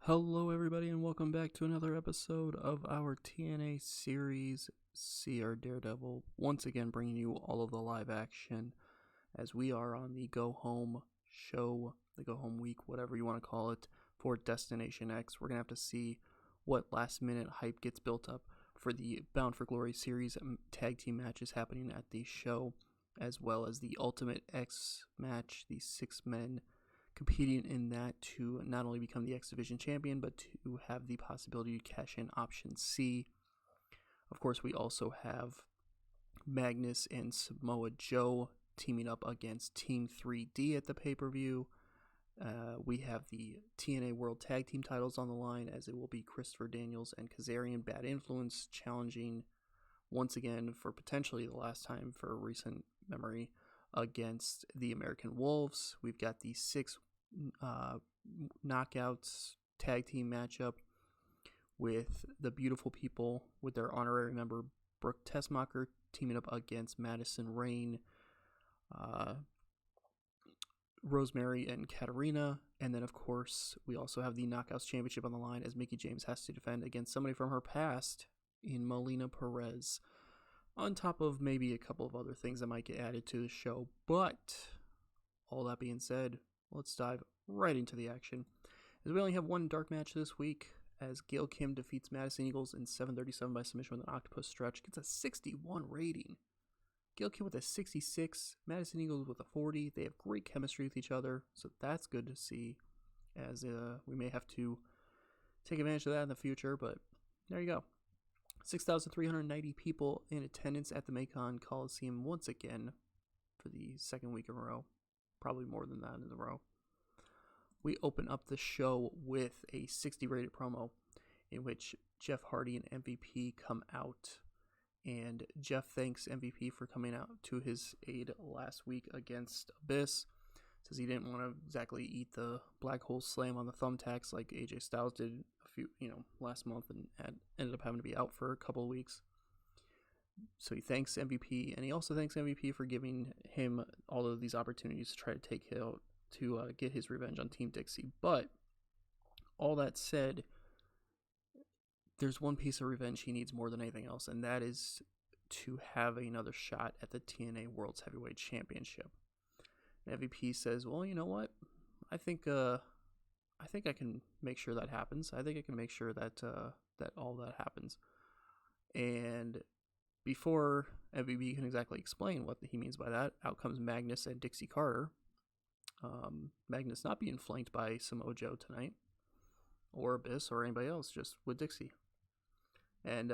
Hello, everybody, and welcome back to another episode of our TNA series, See Our Daredevil. Once again, bringing you all of the live action as we are on the Go Home show, the Go Home week, whatever you want to call it, for Destination X. We're going to have to see what last minute hype gets built up for the Bound for Glory series tag team matches happening at the show, as well as the Ultimate X match, the 6 men competing in that to not only become the X Division champion, but to have the possibility to cash in option C. Of course, we also have Magnus and Samoa Joe teaming up against Team 3D at the pay-per-view. We have the TNA World Tag Team titles on the line, as it will be Christopher Daniels and Kazarian Bad Influence challenging once again for potentially the last time for recent memory against the American Wolves. We've got the 6 knockouts tag team matchup with the Beautiful People with their honorary member Brooke Tessmacher teaming up against Madison Rayne, Rosemary, and Katarina. And then, of course, we also have the Knockouts Championship on the line as Mickie James has to defend against somebody from her past in Melina Perez, on top of maybe a couple of other things that might get added to the show. But all that being said, let's dive right into the action, as we only have one dark match this week, as Gail Kim defeats Madison Eagles in 7:37 by submission with an octopus stretch, gets a 61 rating. Gail Kim with a 66, Madison Eagles with a 40. They have great chemistry with each other, so that's good to see, as we may have to take advantage of that in the future, but there you go. 6,390 people in attendance at the Macon Coliseum once again for the second week in a row. Probably more than that in a row. We open up the show with a 60 rated promo in which Jeff Hardy and MVP come out. And Jeff thanks MVP for coming out to his aid last week against Abyss. Says he didn't want to exactly eat the black hole slam on the thumbtacks like AJ Styles did last month, and ended up having to be out for a couple of weeks. So he thanks MVP, and he also thanks MVP for giving him all of these opportunities to try to take out to get his revenge on Team Dixie. But all that said, there's one piece of revenge he needs more than anything else, and that is to have another shot at the TNA World's Heavyweight Championship. And MVP says, well, you know what? I think I can make sure that happens. I think I can make sure that that all that happens. And before MVP can exactly explain what he means by that, out comes Magnus and Dixie Carter. Magnus not being flanked by Samoa Joe tonight, or Abyss, or anybody else, just with Dixie. And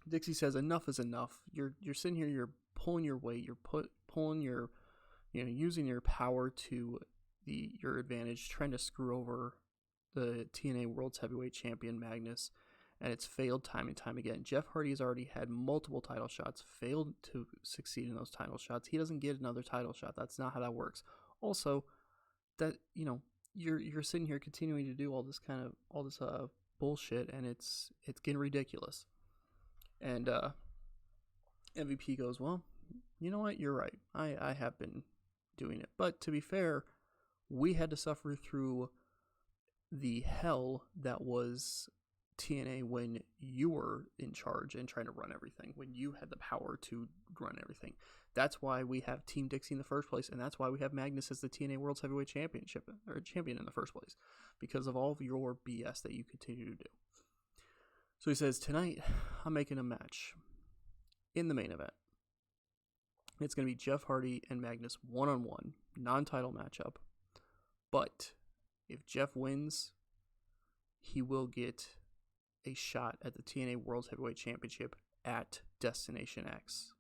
Dixie says, enough is enough. You're sitting here, you're pulling your weight, you're pulling your, using your power to your advantage, trying to screw over the TNA World's Heavyweight Champion Magnus, and it's failed time and time again. Jeff Hardy has already had multiple title shots, failed to succeed in those title shots. He doesn't get another title shot. That's not how that works. Also, that you're sitting here continuing to do all this bullshit, and it's getting ridiculous. And MVP goes, well, you know what? You're right. I have been doing it, but to be fair, we had to suffer through the hell that was TNA when you were in charge and trying to run everything, when you had the power to run everything. That's why we have Team Dixie in the first place, and that's why we have Magnus as the TNA World's Heavyweight champion in the first place, because of all of your BS that you continue to do. So he says, tonight, I'm making a match in the main event. It's going to be Jeff Hardy and Magnus one-on-one, non-title matchup. But if Jeff wins, he will get a shot at the TNA World Heavyweight Championship at Destination X.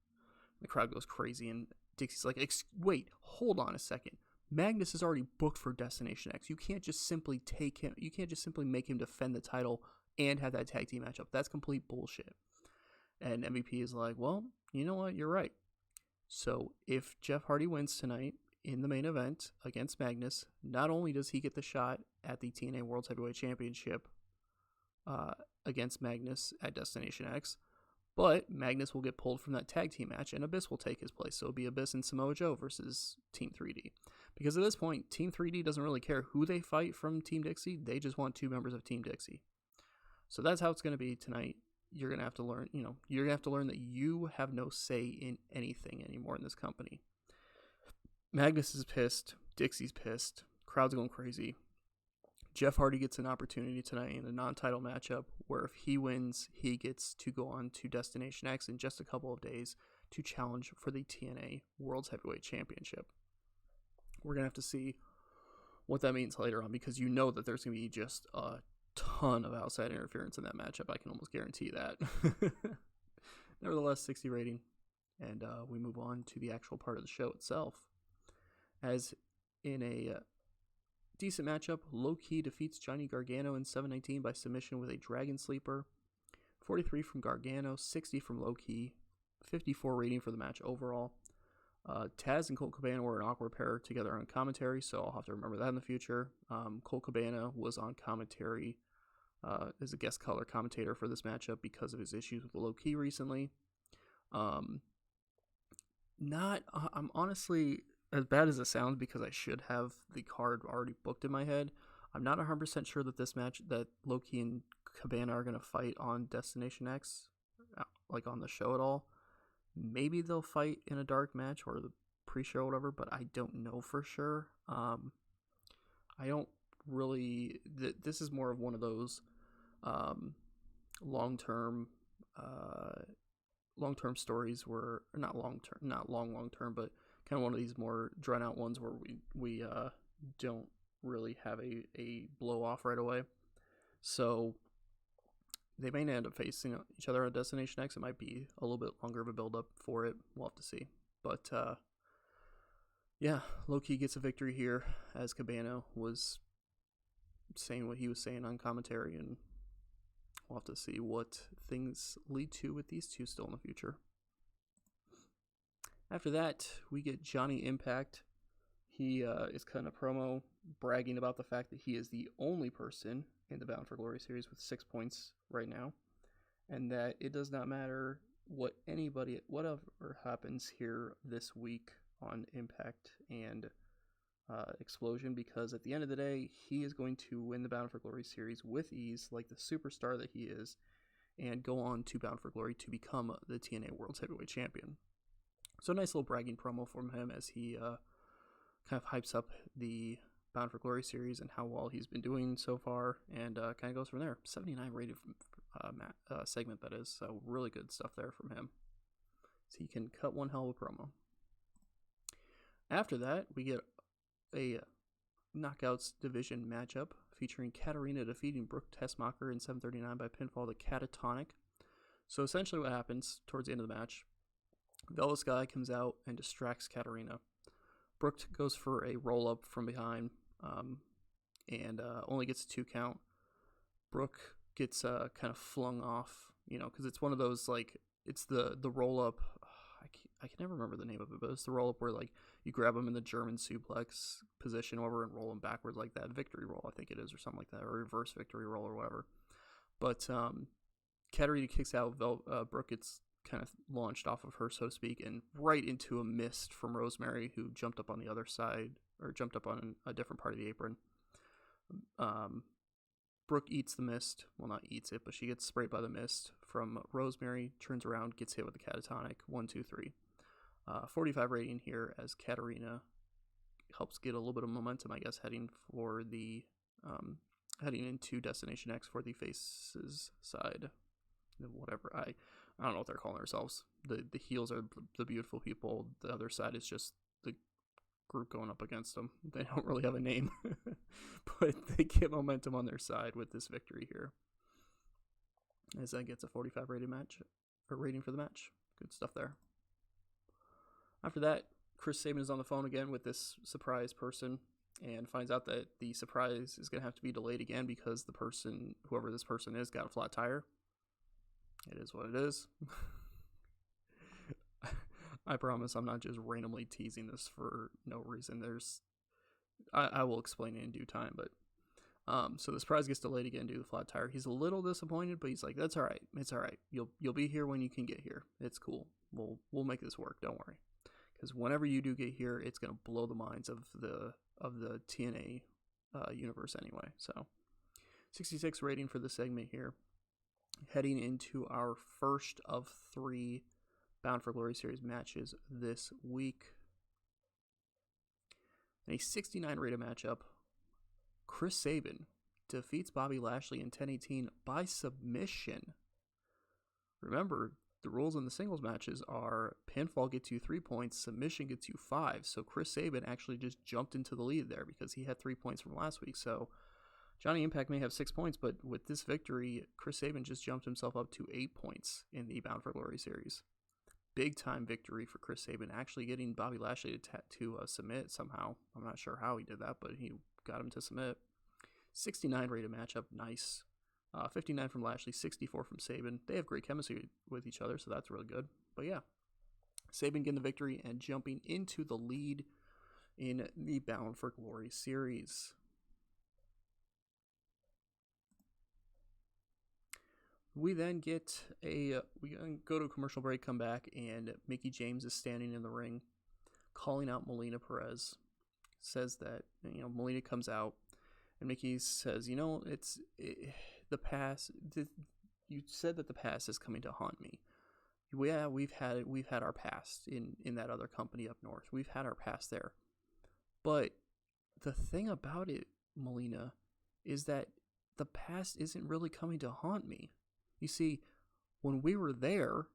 The crowd goes crazy, and Dixie's like, wait, hold on a second. Magnus is already booked for Destination X. You can't just simply take him. You can't just simply make him defend the title and have that tag team matchup. That's complete bullshit. And MVP is like, well, you know what? You're right. So if Jeff Hardy wins tonight in the main event against Magnus, not only does he get the shot at the TNA World Heavyweight Championship against Magnus at Destination X, but Magnus will get pulled from that tag team match, and Abyss will take his place. So it'll be Abyss and Samoa Joe versus Team 3D. Because at this point, Team 3D doesn't really care who they fight from Team Dixie. They just want 2 members of Team Dixie. So that's how it's going to be tonight. You're going to have to learn, you're going to have to learn that you have no say in anything anymore in this company. Magnus is pissed. Dixie's pissed. Crowd's going crazy. Jeff Hardy gets an opportunity tonight in a non-title matchup where if he wins, he gets to go on to Destination X in just a couple of days to challenge for the TNA World's Heavyweight Championship. We're going to have to see what that means later on, because you know that there's going to be just a ton of outside interference in that matchup. I can almost guarantee that. Nevertheless, 60 rating. And we move on to the actual part of the show itself. As in a decent matchup, Loki defeats Johnny Gargano in 7:19 by submission with a Dragon Sleeper. 43 from Gargano, 60 from Loki, 54 rating for the match overall. Taz and Colt Cabana were an awkward pair together on commentary, so I'll have to remember that in the future. Colt Cabana was on commentary as a guest color commentator for this matchup because of his issues with Loki recently. I'm honestly, as bad as it sounds, because I should have the card already booked in my head, I'm not 100% sure that this match, that Loki and Cabana are going to fight on Destination X, like on the show at all. Maybe they'll fight in a dark match or the pre-show or whatever, but I don't know for sure. I don't really... This is more of one of those long-term stories where... Not long-term, but kind of one of these more drawn-out ones where we don't really have a blow-off right away. So... they may end up facing each other on Destination X. It might be a little bit longer of a build-up for it. We'll have to see. But, yeah, Loki gets a victory here as Cabana was saying what he was saying on commentary. And we'll have to see what things lead to with these two still in the future. After that, we get Johnny Impact. He is cutting a promo bragging about the fact that he is the only person in the Bound for Glory series with 6 points right now, and that it does not matter whatever happens here this week on Impact and Explosion, because at the end of the day, he is going to win the Bound for Glory series with ease, like the superstar that he is, and go on to Bound for Glory to become the TNA World's Heavyweight Champion. So a nice little bragging promo from him as he kind of hypes up the Bound for Glory series and how well he's been doing so far, and kind of goes from there. 79 rated segment, that is, so really good stuff there from him. So he can cut one hell of a promo. After that, we get a Knockouts division matchup featuring Katarina defeating Brooke Tessmacher in 7:39 by pinfall to Catatonic. So essentially what happens towards the end of the match, Velvet Sky comes out and distracts Katarina. Brooke goes for a roll-up from behind and only gets a 2 count. Brooke gets kind of flung off, because it's one of those, like, it's the roll-up. I can never remember the name of it, but it's the roll-up where, like, you grab them in the German suplex position over and roll them backwards like that. Victory roll, I think it is, or something like that, or reverse victory roll or whatever. But Katarina kicks out. Brooke gets kind of launched off of her, so to speak, and right into a mist from Rosemary, who jumped up on the other side, or jumped up on a different part of the apron. Brooke eats the mist. Well, not eats it, but she gets sprayed by the mist from Rosemary, turns around, gets hit with the Catatonic. 1, 2, 3. 45 rating here as Katarina helps get a little bit of momentum, I guess, heading into Destination X for the Faces side. Whatever. I don't know what they're calling themselves. The heels are the beautiful people. The other side is just the group going up against them. They don't really have a name, but they get momentum on their side with this victory here. As that gets a 45 rating for the match. Good stuff there. After that, Chris Sabin is on the phone again with this surprise person and finds out that the surprise is going to have to be delayed again because whoever this person is, got a flat tire. It is what it is. I promise I'm not just randomly teasing this for no reason. I will explain it in due time, but so the surprise gets delayed again due to the flat tire. He's a little disappointed, but he's like, "That's all right. It's all right. You'll be here when you can get here. It's cool. We'll make this work. Don't worry." because whenever you do get here, it's going to blow the minds of the TNA universe anyway. So 66 rating for the segment here. Heading into our first of 3 Bound for Glory series matches this week. In a 69 rated matchup, Chris Sabin defeats Bobby Lashley in 10-18 by submission. Remember, the rules in the singles matches are pinfall gets you 3 points, submission gets you 5. So Chris Sabin actually just jumped into the lead there because he had 3 points from last week. So Johnny Impact may have 6 points, but with this victory, Chris Sabin just jumped himself up to 8 points in the Bound for Glory series. Big time victory for Chris Sabin, actually getting Bobby Lashley to submit somehow. I'm not sure how he did that, but he got him to submit. 69 rated matchup, nice. 59 from Lashley, 64 from Sabin. They have great chemistry with each other, so that's really good. But yeah, Sabin getting the victory and jumping into the lead in the Bound for Glory series. We then we go to a commercial break, come back, and Mickie James is standing in the ring, calling out Melina Perez. Says that, Melina comes out, and Mickie says, the past. You said that the past is coming to haunt me. Yeah, we've had our past in that other company up north. We've had our past there, but the thing about it, Melina, is that the past isn't really coming to haunt me. You see, when we were there,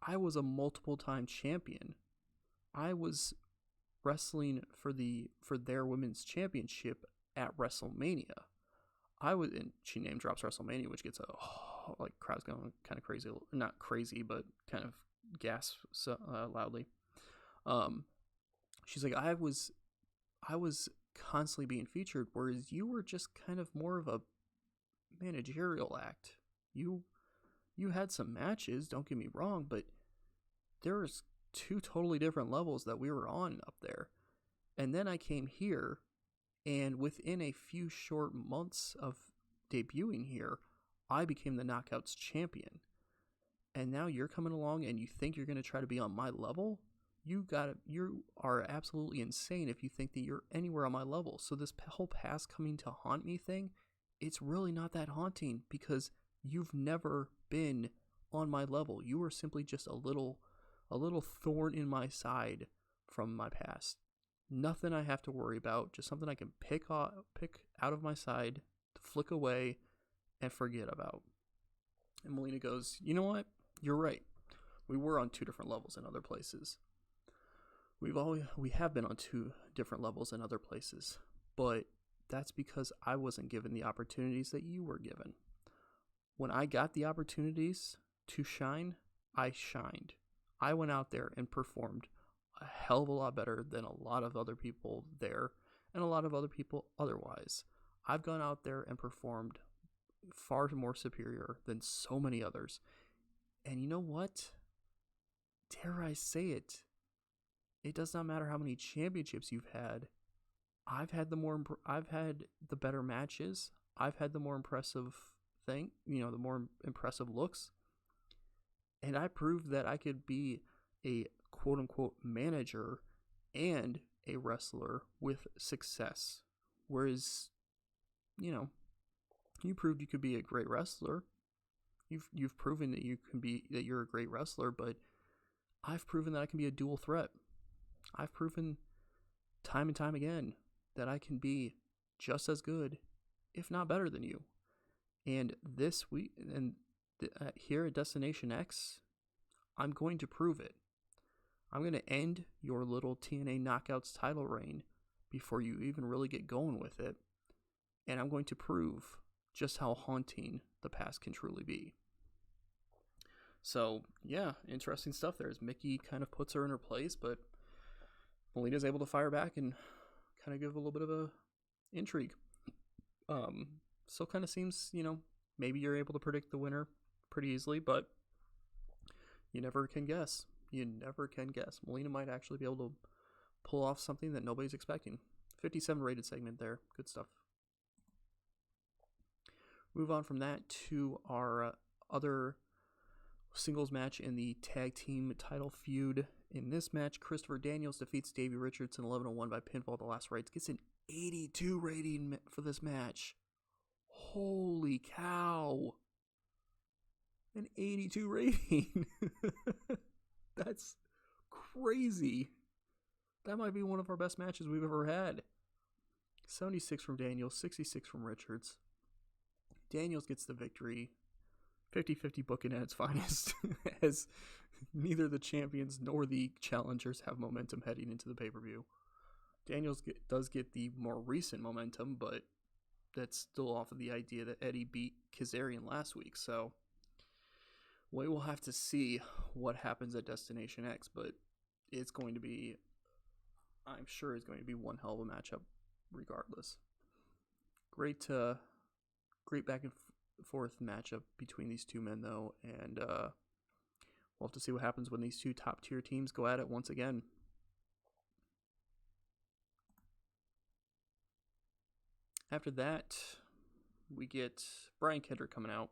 I was a multiple-time champion. I was wrestling for their women's championship at WrestleMania. And she name drops WrestleMania, which gets crowds going kind of crazy. Not crazy, but kind of gasp loudly. She's like, I was constantly being featured, whereas you were just kind of more of a managerial act. You had some matches, don't get me wrong, but there's 2 totally different levels that we were on up there. And then I came here, and within a few short months of debuting here, I became the Knockouts champion. And now you're coming along and you think you're going to try to be on my level? You are absolutely insane if you think that you're anywhere on my level. So this whole past coming to haunt me thing, it's really not that haunting because you've never been on my level. You were simply just a little thorn in my side from my past. Nothing I have to worry about, just something I can pick out of my side, flick away, and forget about. And Melina goes, you know what? You're right. We were on 2 different levels in other places. We have been on 2 different levels in other places, but that's because I wasn't given the opportunities that you were given. When I got the opportunities to shine, I shined. I went out there and performed a hell of a lot better than a lot of other people there and a lot of other people otherwise. I've gone out there and performed far more superior than so many others. And you know what? Dare I say it? It does not matter how many championships you've had. I've had the better matches. I've had the more impressive the more impressive looks. And I proved that I could be a quote-unquote manager and a wrestler with success. Whereas, you proved you could be a great wrestler. You've proven that you're a great wrestler, but I've proven that I can be a dual threat. I've proven time and time again that I can be just as good, if not better than you. And this week, here at Destination X, I'm going to prove it. I'm going to end your little TNA Knockouts title reign before you even really get going with it. And I'm going to prove just how haunting the past can truly be. So, yeah, interesting stuff there as Mickie kind of puts her in her place, but Melina's able to fire back and kind of give a little bit of a intrigue. So kind of seems, maybe you're able to predict the winner pretty easily, but you never can guess. You never can guess. Melina might actually be able to pull off something that nobody's expecting. 57 rated segment there. Good stuff. Move on from that to our other singles match in the tag team title feud In this match, Christopher Daniels defeats Davey Richardson 11-1 by pinfall at the last rites. Gets an 82 rating for this match. Holy cow. An 82 rating. That's crazy. That might be one of our best matches we've ever had. 76 from Daniels, 66 from Richards. Daniels gets the victory. 50-50 booking at its finest, as neither the champions nor the challengers have momentum heading into the pay-per-view. Daniels does get the more recent momentum, but that's still off of the idea that Eddie beat Kazarian last week, so we will have to see what happens at Destination X, but it's going to be, I'm sure it's going to be one hell of a matchup regardless. Great back and forth matchup between these two men, though, and we'll have to see what happens when these two top tier teams go at it once again. After that, we get Brian Kendrick coming out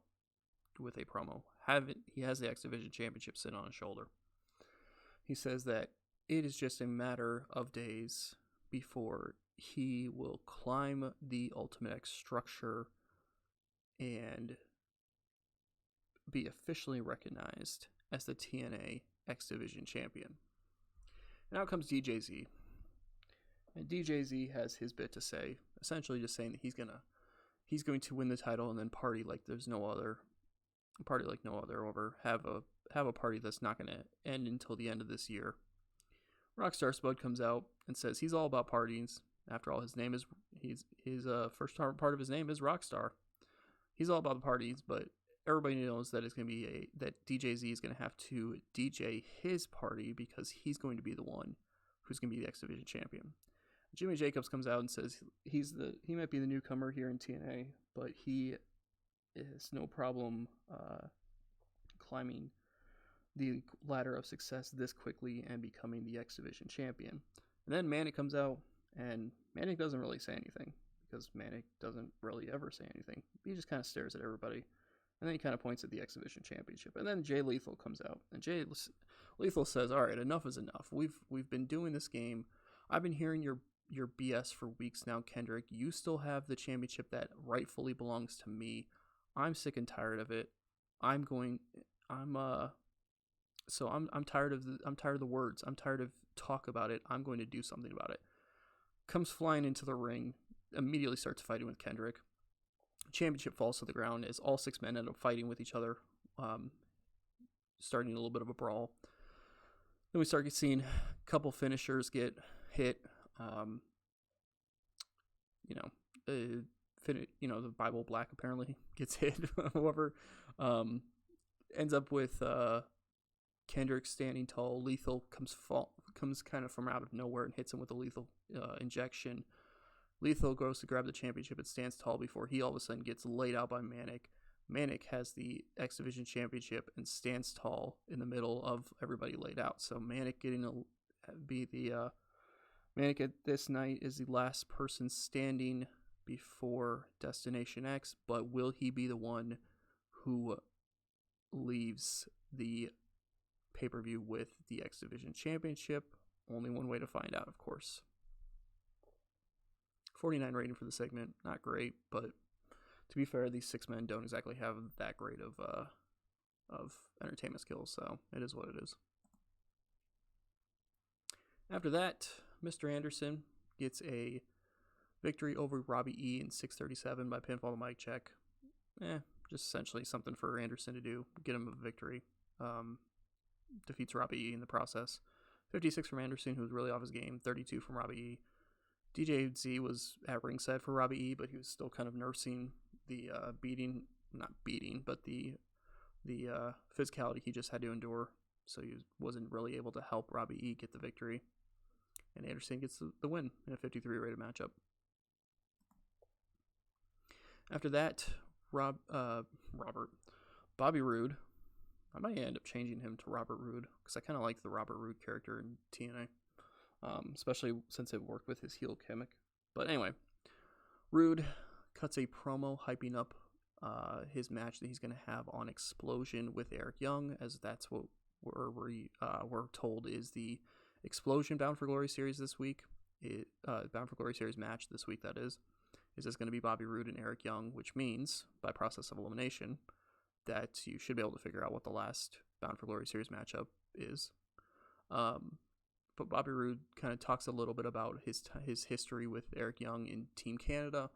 with a promo. He has the X Division Championship sitting on his shoulder. He says that it is just a matter of days before he will climb the Ultimate X structure and be officially recognized as the TNA X Division Champion. And out comes DJZ. And DJZ has his bit to say, essentially just saying that he's going to win the title and then party like there's no other, over have a party that's not going to end until the end of this year. Rockstar Spud comes out and says he's all about parties. After all, his first part of his name is Rockstar. He's all about the parties, but everybody knows that it's going to be that DJZ is going to have to DJ his party because he's going to be the one who's going to be the X Division champion. Jimmy Jacobs comes out and says he might be the newcomer here in TNA, but he has no problem climbing the ladder of success this quickly and becoming the X Division champion. And then Manic comes out, and Manic doesn't really say anything because Manic doesn't really ever say anything. He just kind of stares at everybody, and then he kind of points at the X Division championship. And then Jay Lethal comes out, and Jay Lethal says, "All right, enough is enough. We've been doing this game. I've been hearing your BS for weeks now, Kendrick. You still have the championship that rightfully belongs to me. I'm sick and tired of it. I'm tired of the words. I'm tired of talk about it. I'm going to do something about it." Comes flying into the ring, immediately starts fighting with Kendrick. Championship falls to the ground as all six men end up fighting with each other, starting a little bit of a brawl. Then we start seeing a couple finishers get hit. The Bible Black apparently gets hit. However, ends up with Kendrick standing tall. Lethal comes kind of from out of nowhere and hits him with a lethal injection. Lethal goes to grab the championship and stands tall before he all of a sudden gets laid out by Manic. Manic has the X Division championship and stands tall in the middle of everybody laid out. So Manic Manic at this night is the last person standing before Destination X, but will he be the one who leaves the pay-per-view with the X Division championship? Only one way to find out, of course. 49 rating for the segment, not great, but to be fair, these six men don't exactly have that great of entertainment skills, so it is what it is. After that, Mr. Anderson gets a victory over Robbie E in 6:37 by pinfall to mic check. Just essentially something for Anderson to do, get him a victory. Defeats Robbie E in the process. 56 from Anderson, who was really off his game. 32 from Robbie E. DJZ was at ringside for Robbie E, but he was still kind of nursing the the physicality he just had to endure. So he wasn't really able to help Robbie E get the victory. And Anderson gets the win in a 53 rated matchup. After that, Bobby Roode. I might end up changing him to Robert Roode because I kind of like the Robert Roode character in TNA, especially since it worked with his heel gimmick. But anyway, Roode cuts a promo hyping up his match that he's going to have on Explosion with Eric Young, as that's what we're told is the Explosion Bound for Glory series this week. Bound for Glory series match this week, that is this going to be Bobby Roode and Eric Young, which means, by process of elimination, that you should be able to figure out what the last Bound for Glory series matchup is. But Bobby Roode kind of talks a little bit about his history with Eric Young in Team Canada,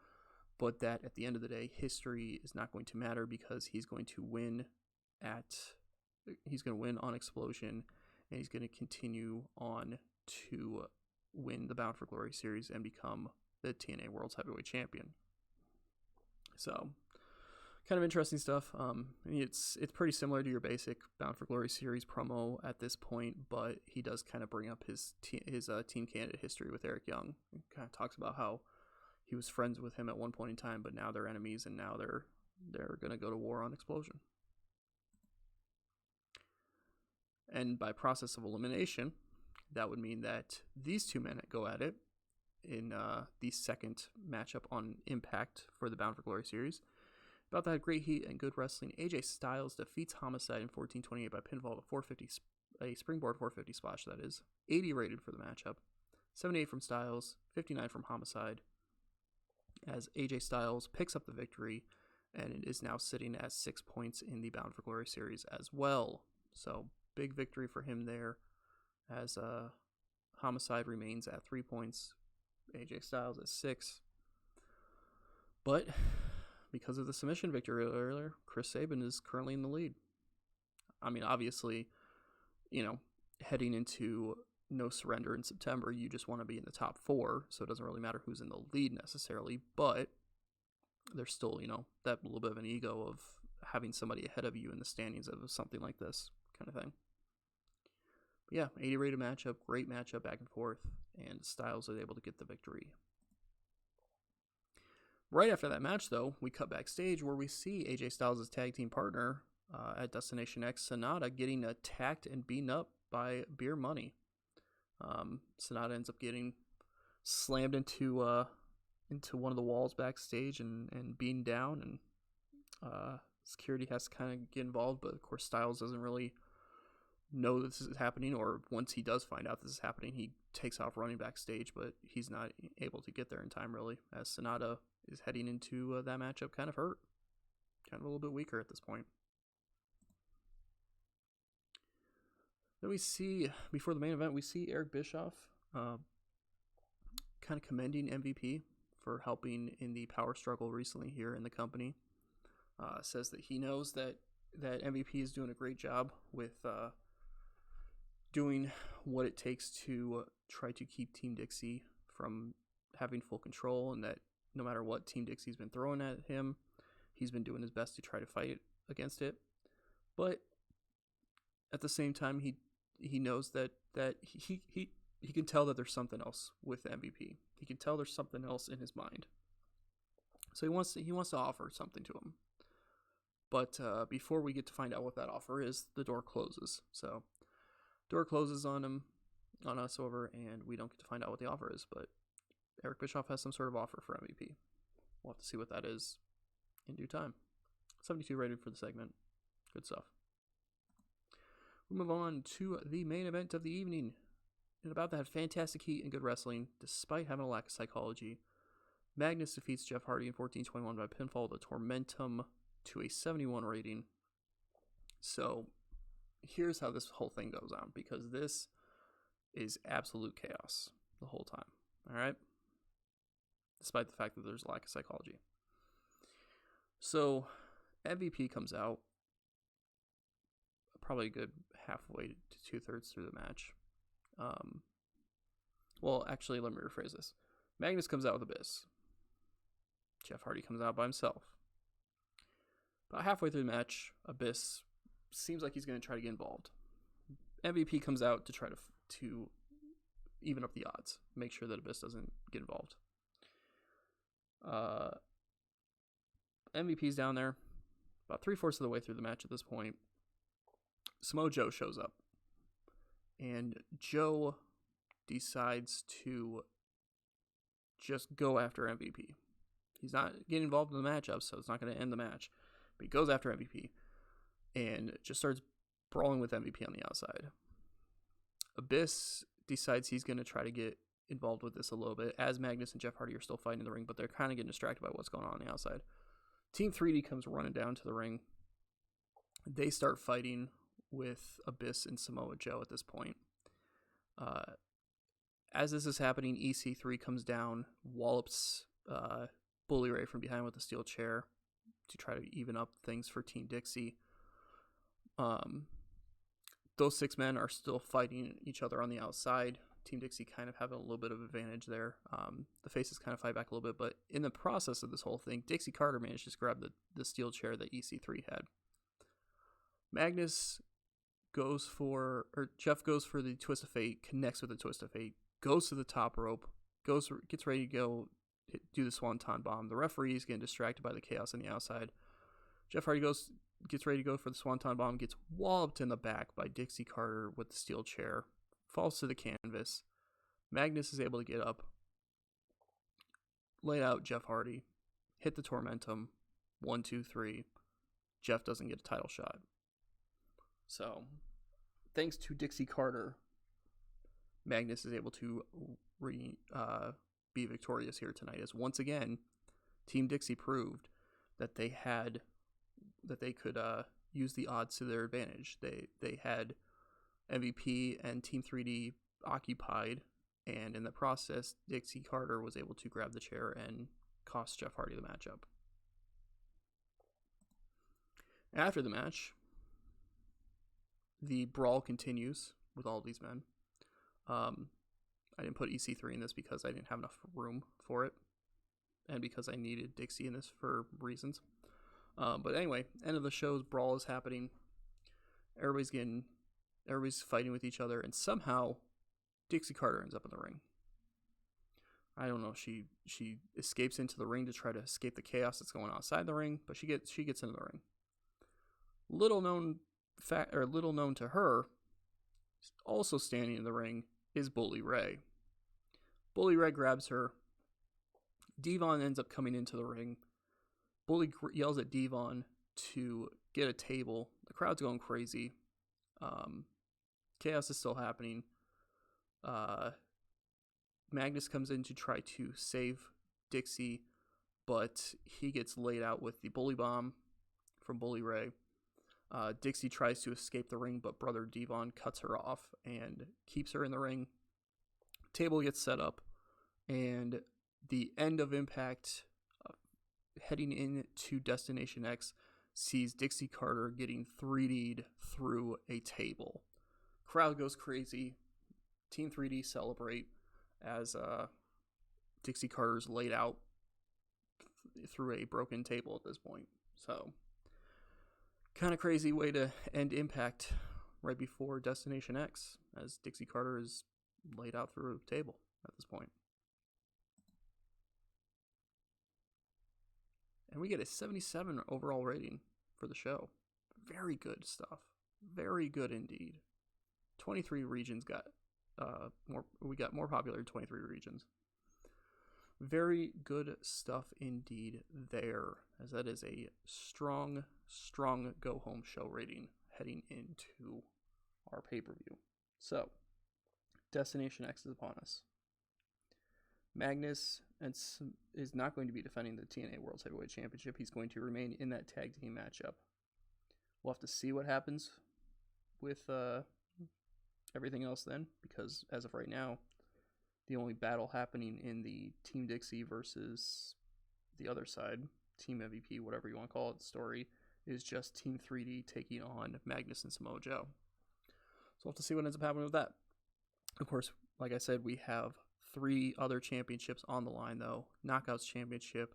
but that at the end of the day, history is not going to matter because he's going to win on Explosion, and he's going to continue on to win the Bound for Glory series and become the TNA World's Heavyweight Champion. So, kind of interesting stuff. It's pretty similar to your basic Bound for Glory series promo at this point, but he does kind of bring up his Team Canada history with Eric Young. He kind of talks about how he was friends with him at one point in time, but now they're enemies, and now they're going to go to war on Explosion. And by process of elimination, that would mean that these two men go at it in the second matchup on Impact for the Bound for Glory series. About to have great heat and good wrestling, AJ Styles defeats Homicide in 14:28 by pinfall to a springboard 450 splash, that is. 80 rated for the matchup. 78 from Styles, 59 from Homicide, as AJ Styles picks up the victory, and it is now sitting at 6 points in the Bound for Glory series as well. So, big victory for him there, as Homicide remains at 3 points, AJ Styles at 6. But because of the submission victory earlier, Chris Sabin is currently in the lead. I mean, obviously, heading into No Surrender in September, you just want to be in the top 4, so it doesn't really matter who's in the lead necessarily, but there's still, that little bit of an ego of having somebody ahead of you in the standings of something like this kind of thing. But yeah, 80 rated matchup, great matchup back and forth, and Styles is able to get the victory. Right after that match, though, we cut backstage where we see AJ Styles' tag team partner at Destination X, Sonata, getting attacked and beaten up by Beer Money. Sonata ends up getting slammed into one of the walls backstage and beaten down, and security has to kind of get involved, but of course Styles doesn't really know this is happening, or once he does find out this is happening, he takes off running backstage, but he's not able to get there in time, really, as Sonata is heading into that matchup kind of hurt, kind of a little bit weaker at this point. Then we see, before the main event, we see Eric Bischoff kind of commending MVP for helping in the power struggle recently here in the company. Says that he knows that MVP is doing a great job with doing what it takes to try to keep Team Dixie from having full control, and that no matter what Team Dixie's been throwing at him, he's been doing his best to try to fight against it. But at the same time, he knows that he can tell that there's something else with MVP. He can tell there's something else in his mind. So he wants to offer something to him. But before we get to find out what that offer is, the door closes. So door closes on us over, and we don't get to find out what the offer is. But Eric Bischoff has some sort of offer for MVP. We'll have to see what that is in due time. 72 rated for the segment. Good stuff. We move on to the main event of the evening. And about to have fantastic heat and good wrestling, despite having a lack of psychology. Magnus defeats Jeff Hardy in 14:21 by pinfall to Tormentum to a 71 rating. So here's how this whole thing goes on, because this is absolute chaos the whole time. All right? Despite the fact that there's a lack of psychology. So MVP comes out probably a good halfway to 2/3 through the match. Well, actually, let me rephrase this. Magnus comes out with Abyss. Jeff Hardy comes out by himself. About halfway through the match, Abyss seems like he's going to try to get involved. MVP comes out to try to even up the odds, make sure that Abyss doesn't get involved. MVP's down there, about 3/4 of the way through the match at this point. Samoa Joe shows up, and Joe decides to just go after MVP. He's not getting involved in the matchup, so it's not going to end the match. But he goes after MVP and just starts brawling with MVP on the outside. Abyss decides he's going to try to get involved with this a little bit, as Magnus and Jeff Hardy are still fighting in the ring, but they're kind of getting distracted by what's going on the outside. Team 3D comes running down to the ring. They start fighting with Abyss and Samoa Joe at this point. As this is happening, EC3 comes down, wallops Bully Ray from behind with a steel chair to try to even up things for Team Dixie. Those 6 men are still fighting each other on the outside. Team Dixie kind of having a little bit of advantage there. The faces kind of fight back a little bit, but in the process of this whole thing, Dixie Carter managed to grab the steel chair that EC3 had. Jeff goes for the Twist of Fate, connects with the Twist of Fate, goes to the top rope, gets ready to go do the Swanton Bomb. The referee is getting distracted by the chaos on the outside. Jeff Hardy gets ready to go for the Swanton Bomb, gets walloped in the back by Dixie Carter with the steel chair, falls to the canvas. Magnus is able to get up, lay out Jeff Hardy, hit the Tormentum, 1, 2, 3. Jeff doesn't get a title shot. So, thanks to Dixie Carter, Magnus is able to be victorious here tonight, as once again, Team Dixie proved that they could use the odds to their advantage. They had MVP and Team 3D occupied, and in the process, Dixie Carter was able to grab the chair and cost Jeff Hardy the matchup. After the match, the brawl continues with all of these men. I didn't put EC3 in this because I didn't have enough room for it, and because I needed Dixie in this for reasons. But anyway, end of the show's brawl is happening. Everybody's fighting with each other, and somehow Dixie Carter ends up in the ring. I don't know. She escapes into the ring to try to escape the chaos that's going on outside the ring, but she gets into the ring. Little known to her, also standing in the ring, is Bully Ray. Bully Ray grabs her. Devon ends up coming into the ring. Bully yells at Devon to get a table. The crowd's going crazy. Chaos is still happening. Magnus comes in to try to save Dixie, but he gets laid out with the Bully Bomb from Bully Ray. Dixie tries to escape the ring, but brother Devon cuts her off and keeps her in the ring. Table gets set up, and the end of Impact, heading into Destination X, sees Dixie Carter getting 3D'd through a table. Crowd goes crazy. Team 3D celebrate as Dixie Carter's laid out through a broken table at this point. So, kind of crazy way to end Impact right before Destination X, as Dixie Carter is laid out through a table at this point. And we get a 77 overall rating for the show. Very good stuff. Very good indeed. 23 regions got we got more popular in 23 regions. Very good stuff indeed there, as that is a strong go-home show rating heading into our pay-per-view. So, Destination X is upon us. Magnus is not going to be defending the TNA World Heavyweight Championship. He's going to remain in that tag team matchup. We'll have to see what happens with everything else then, because as of right now, the only battle happening in the Team Dixie versus the other side, Team MVP, whatever you want to call it, story, is just Team 3D taking on Magnus and Samoa Joe. So we'll have to see what ends up happening with that. Of course, like I said, we have 3 other championships on the line, though. Knockouts Championship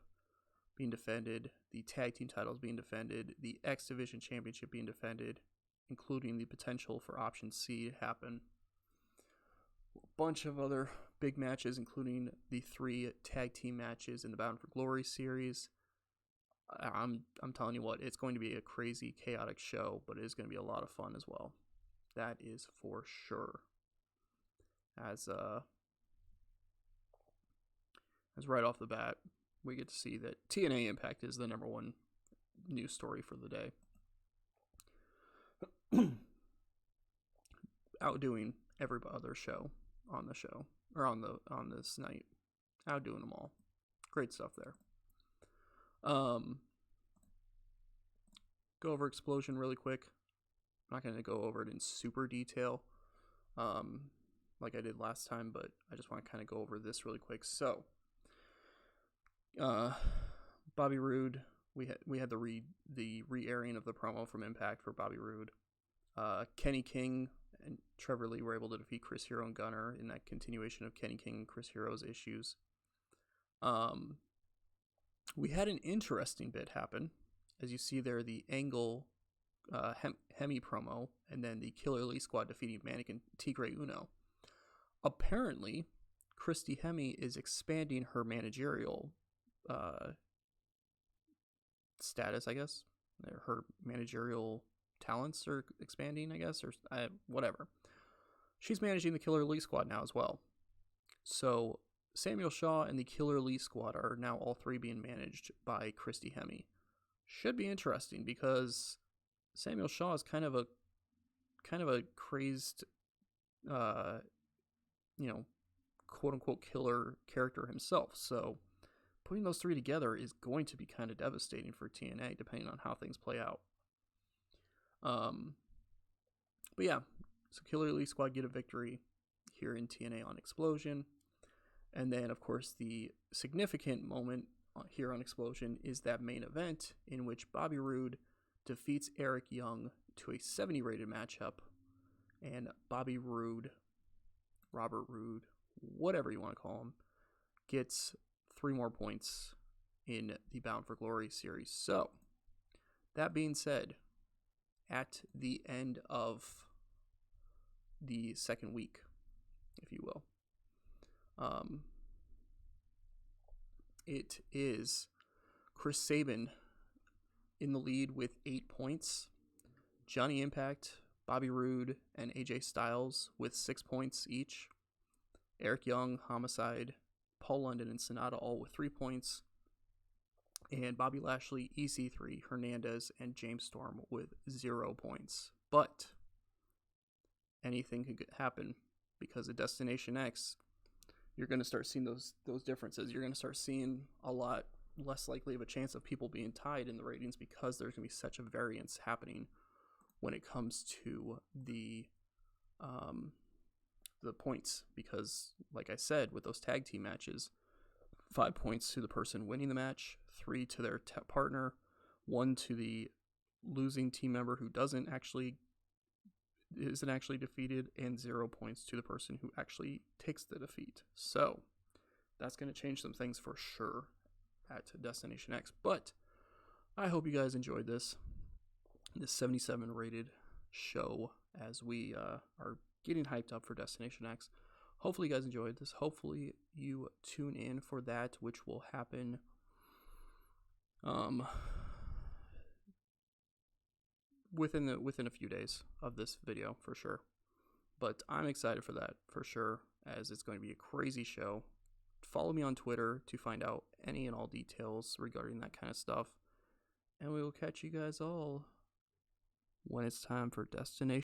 being defended, the Tag Team titles being defended, the X Division Championship being defended, including the potential for Option C to happen. A bunch of other big matches, including the 3 tag team matches in the Bound for Glory series. I'm telling you what, it's going to be a crazy, chaotic show, but it is going to be a lot of fun as well. That is for sure. As right off the bat, we get to see that TNA Impact is the number one news story for the day. outdoing every other show on the show, or on this night. Outdoing them all. Great stuff there. Go over Explosion really quick. I'm not going to go over it in super detail like I did last time, but I just want to kind of go over this really quick. So, Bobby Roode, we had the re-airing of the promo from Impact for Bobby Roode. Kenny King and Trevor Lee were able to defeat Chris Hero and Gunner in that continuation of Kenny King and Chris Hero's issues. We had an interesting bit happen. As you see there, the Angle Hemi promo, and then the Killer Elite Squad defeating Mannequin Tigre Uno. Apparently, Christy Hemi is expanding her managerial status, I guess. Her managerial talents are expanding, I guess, or whatever. She's managing the Killer Elite Squad now as well. So Samuel Shaw and the Killer Elite Squad are now all three being managed by Christy Hemi. Should be interesting because Samuel Shaw is kind of a crazed, quote unquote killer character himself. So putting those three together is going to be kind of devastating for TNA, depending on how things play out. But yeah, so Killer Elite Squad get a victory here in TNA on Explosion. And then, of course, the significant moment here on Explosion is that main event in which Bobby Roode defeats Eric Young to a 70 rated matchup. And Bobby Roode, Robert Roode, whatever you want to call him, gets 3 more points in the Bound for Glory series. So, that being said, at the end of the second week, if you will, it is Chris Sabin in the lead with 8 points. Johnny Impact, Bobby Roode, and AJ Styles with 6 points each. Eric Young, Homicide, Paul London, and Sonata all with 3 points. And Bobby Lashley, EC3, Hernandez, and James Storm with 0 points. But anything could happen because of Destination X. You're going to start seeing those differences. You're going to start seeing a lot less likely of a chance of people being tied in the ratings because there's going to be such a variance happening when it comes to the points. Because, like I said, with those tag team matches, 5 points to the person winning the match, 3 to their partner, 1 to the losing team member who isn't actually defeated, and 0 points to the person who actually takes the defeat. So that's going to change some things for sure at Destination X. But I hope you guys enjoyed this 77 rated show as we are getting hyped up for Destination X. Hopefully you guys enjoyed this. Hopefully you tune in for that, which will happen within a few days of this video for sure. But I'm excited for that for sure, as it's going to be a crazy show. Follow me on Twitter to find out any and all details regarding that kind of stuff. And we will catch you guys all when it's time for Destination